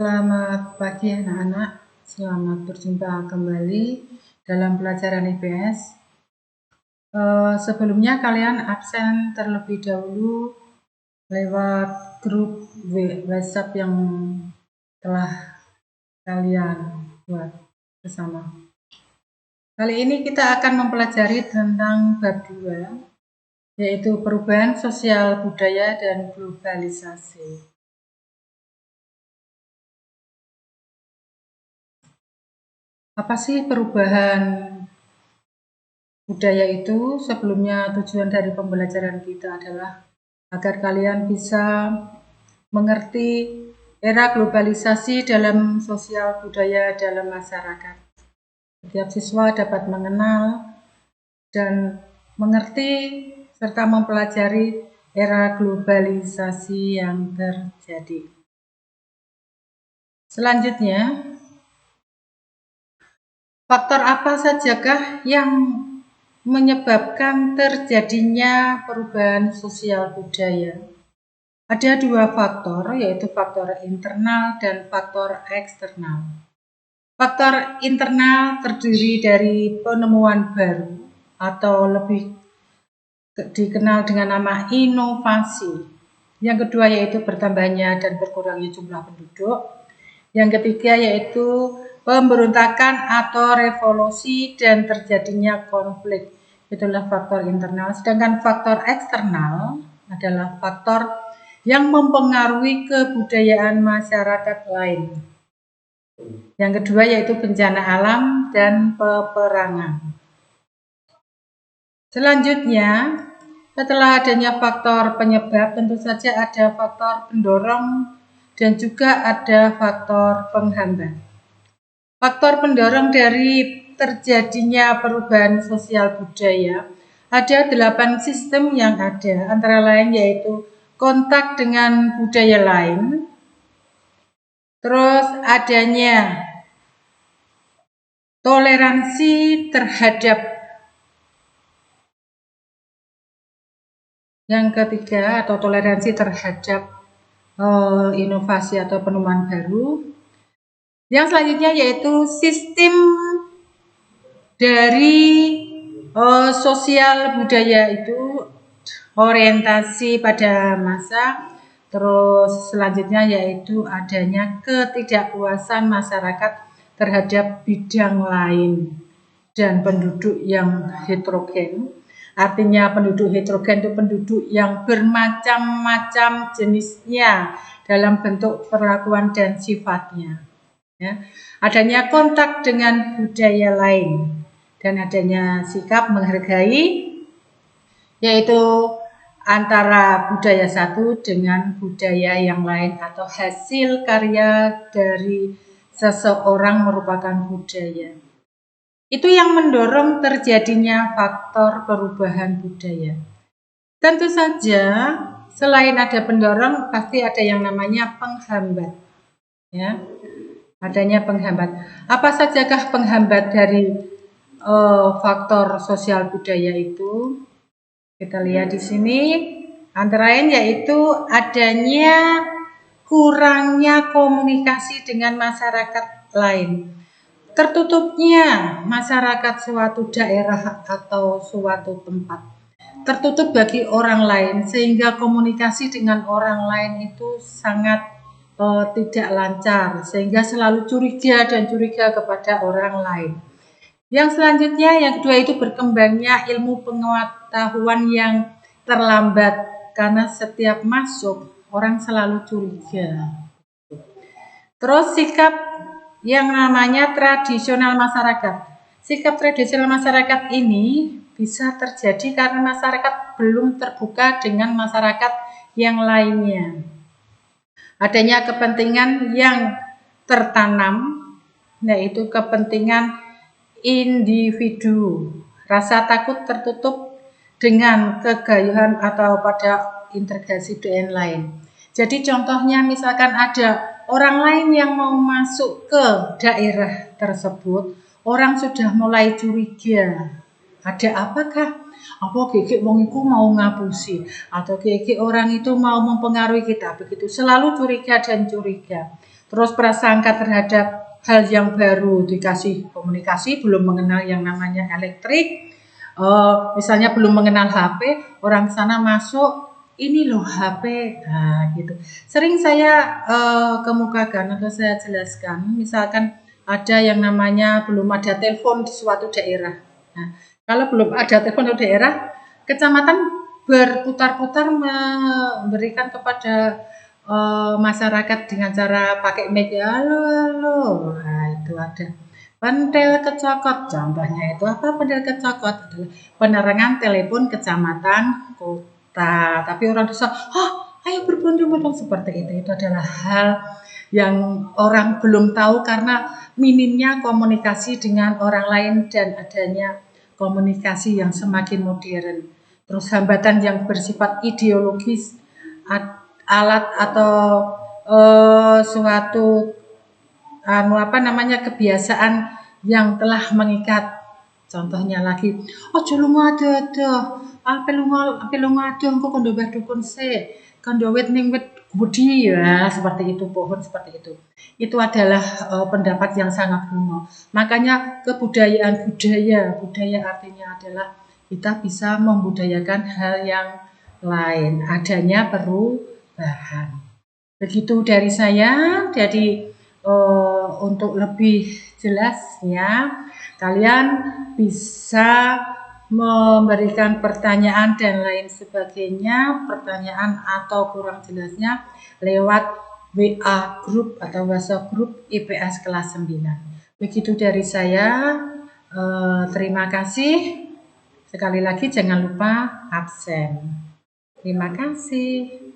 Selamat pagi anak-anak, selamat berjumpa kembali dalam pelajaran IPS. Sebelumnya kalian absen terlebih dahulu lewat grup WhatsApp yang telah kalian buat bersama. Kali ini kita akan mempelajari tentang bab 2, yaitu perubahan sosial budaya dan globalisasi. Apa sih perubahan budaya itu? Sebelumnya tujuan dari pembelajaran kita adalah agar kalian bisa mengerti era globalisasi dalam sosial budaya dalam masyarakat. Setiap siswa dapat mengenal dan mengerti serta mempelajari era globalisasi yang terjadi. Selanjutnya, faktor apa sajakah yang menyebabkan terjadinya perubahan sosial budaya? Ada dua faktor, yaitu faktor internal dan faktor eksternal. Faktor internal terdiri dari penemuan baru atau lebih dikenal dengan nama inovasi. Yang kedua yaitu bertambahnya dan berkurangnya jumlah penduduk. Yang ketiga yaitu pemberontakan atau revolusi dan terjadinya konflik. Itulah faktor internal. Sedangkan faktor eksternal adalah faktor yang mempengaruhi kebudayaan masyarakat lain. Yang kedua yaitu bencana alam dan peperangan. Selanjutnya, setelah adanya faktor penyebab, tentu saja ada faktor pendorong dan juga ada faktor penghambat. Faktor pendorong dari terjadinya perubahan sosial budaya ada 8 sistem yang ada, antara lain yaitu kontak dengan budaya lain, terus adanya toleransi terhadap yang ketiga atau toleransi terhadap inovasi atau penemuan baru. Yang selanjutnya yaitu sistem dari sosial budaya itu orientasi pada masa. Terus selanjutnya yaitu adanya ketidakpuasan masyarakat terhadap bidang lain dan penduduk yang heterogen. Artinya penduduk heterogen itu penduduk yang bermacam-macam jenisnya dalam bentuk perlakuan dan sifatnya. Ya. Adanya kontak dengan budaya lain dan adanya sikap menghargai, yaitu antara budaya satu dengan budaya yang lain atau hasil karya dari seseorang merupakan budaya. Itu yang mendorong terjadinya faktor perubahan budaya. Tentu saja selain ada pendorong pasti ada yang namanya penghambat. Ya. Adanya penghambat. Apa sajakah penghambat dari faktor sosial budaya itu? Kita lihat di sini, antara lain yaitu adanya kurangnya komunikasi dengan masyarakat lain. Tertutupnya masyarakat suatu daerah atau suatu tempat. Tertutup bagi orang lain sehingga komunikasi dengan orang lain itu sangat tidak lancar, sehingga selalu curiga dan curiga kepada orang lain. Yang selanjutnya, yang kedua itu berkembangnya ilmu pengetahuan yang terlambat, karena setiap masuk orang selalu curiga. Terus sikap yang namanya tradisional masyarakat. Sikap tradisional masyarakat ini bisa terjadi karena masyarakat belum terbuka dengan masyarakat yang lainnya. Adanya kepentingan yang tertanam, yaitu kepentingan individu, rasa takut tertutup dengan kegayuhan atau pada integrasi dengan lain. Jadi contohnya misalkan ada orang lain yang mau masuk ke daerah tersebut, orang sudah mulai curiga. Ada apakah? Apa gege wong iku mau ngapusi atau gege orang itu mau mempengaruhi kita? Begitu, selalu curiga dan curiga. terus prasangka terhadap hal yang baru, dikasih komunikasi, belum mengenal yang namanya elektrik, misalnya belum mengenal HP, orang sana masuk, ini loh HP, nah gitu. Sering saya kemukakan atau saya jelaskan, misalkan ada yang namanya belum ada telepon di suatu daerah. Nah, kalau belum ada telepon di daerah, kecamatan berputar-putar memberikan kepada masyarakat dengan cara pakai mic, halo, halo. Nah, itu ada pentil kecokot, contohnya itu apa pentil kecokot? Adalah penerangan telepon kecamatan kota. Tapi orang desa, ayo berbondong-bondong seperti itu. Itu adalah hal yang orang belum tahu karena minimnya komunikasi dengan orang lain dan adanya komunikasi yang semakin modern. Terus hambatan yang bersifat ideologis, alat atau suatu kebiasaan yang telah mengikat. Contohnya lagi, ojo lunga adoh, ape lunga adoh engko kondo mbah dukun sik, kondo wit ning wit budi ya, seperti itu, pohon seperti itu. Itu adalah pendapat yang sangat kuno. Makanya kebudayaan budaya artinya adalah kita bisa membudayakan hal yang lain, adanya perubahan. Begitu dari saya. Jadi untuk lebih jelasnya, kalian bisa memberikan pertanyaan dan lain sebagainya, pertanyaan atau kurang jelasnya lewat WA grup atau WhatsApp grup IPS kelas 9. Begitu dari saya. Terima kasih. Sekali lagi jangan lupa absen. Terima kasih.